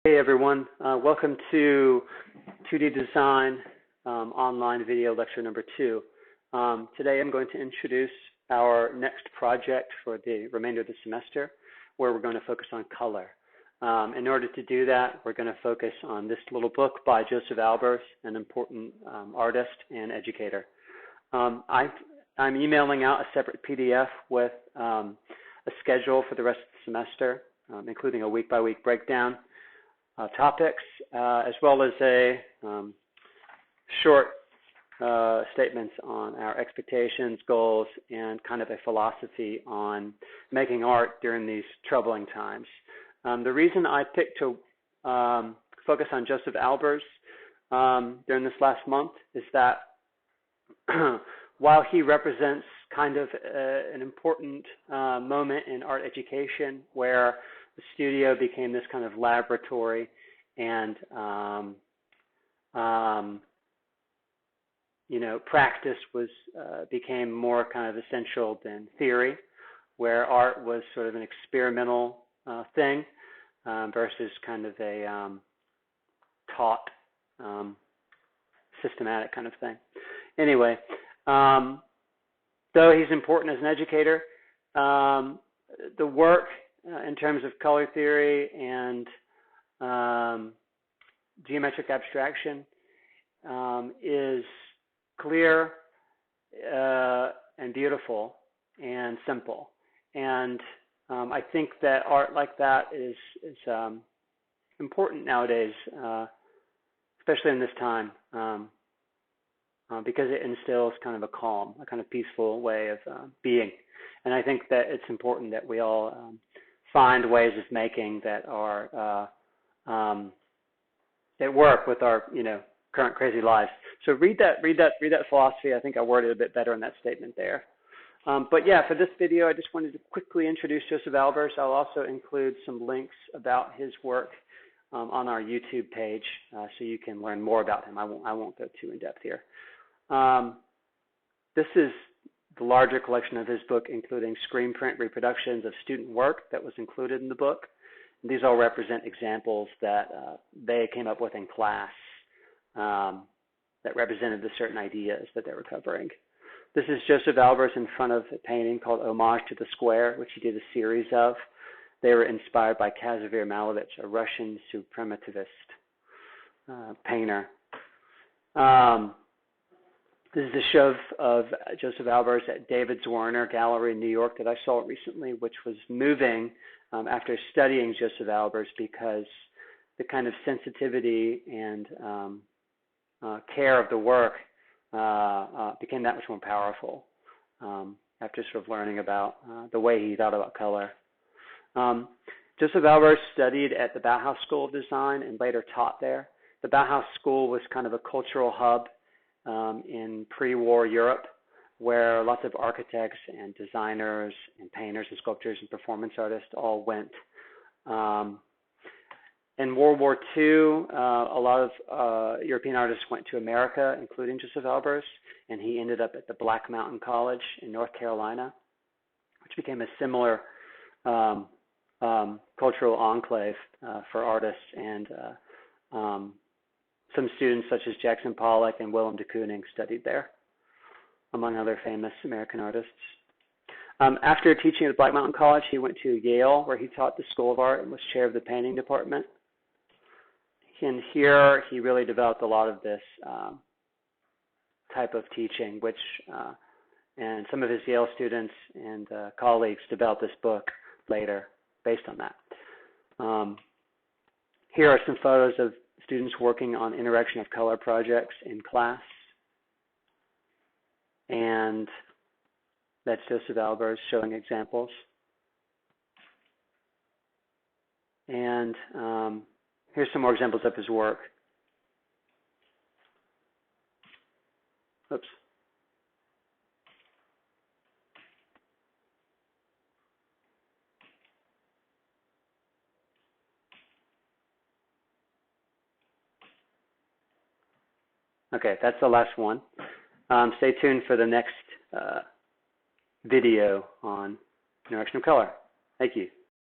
Hey everyone, welcome to 2D Design online video lecture number 2. Today I'm going to introduce our next project for the remainder of the semester, where we're going to focus on color. In order to do that, we're going to focus on this little book by Josef Albers, an important artist and educator. I'm emailing out a separate PDF with a schedule for the rest of the semester, including a week-by-week breakdown. Topics, as well as a short statements on our expectations, goals, and kind of a philosophy on making art during these troubling times. The reason I picked to focus on Josef Albers during this last month is that while he represents kind of an important moment in art education where the studio became this kind of laboratory, and practice became more kind of essential than theory, where art was sort of an experimental thing versus kind of a taught, systematic kind of thing. Anyway, though he's important as an educator, the work in terms of color theory and geometric abstraction is clear and beautiful and simple. And I think that art like that is important nowadays, especially in this time, because it instills kind of a calm, a kind of peaceful way of being. And I think that it's important that we all find ways of making that are that work with our current crazy lives. So read that philosophy. I think I worded it a bit better in that statement there. But yeah, for this video, I just wanted to quickly introduce Josef Albers. I'll also include some links about his work on our YouTube page, so you can learn more about him. I won't go too in depth here. This is the larger collection of his book, including screen print reproductions of student work that was included in the book. And these all represent examples that they came up with in class that represented the certain ideas that they were covering. This is Josef Albers in front of a painting called Homage to the Square, which he did a series of. They were inspired by Kazimir Malevich, a Russian supremativist painter. This is a show of Josef Albers at David Zwirner Gallery in New York that I saw recently, which was moving after studying Josef Albers, because the kind of sensitivity and care of the work became that much more powerful after sort of learning about the way he thought about color. Josef Albers studied at the Bauhaus School of Design and later taught there. The Bauhaus School was kind of a cultural hub in pre-war Europe, where lots of architects and designers and painters and sculptors and performance artists all went. In World War II, a lot of European artists went to America, including Josef Albers, and he ended up at the Black Mountain College in North Carolina, which became a similar cultural enclave for artists, and some students such as Jackson Pollock and Willem de Kooning studied there, among other famous American artists. After teaching at the Black Mountain College, he went to Yale, where he taught the School of Art and was chair of the painting department. And here he really developed a lot of this type of teaching, which and some of his Yale students and colleagues developed this book later based on that. Here are some photos of students working on interaction of color projects in class. And that's Josef Albers showing examples. And here's some more examples of his work. Oops. Okay, that's the last one. Stay tuned for the next video on interaction of color. Thank you.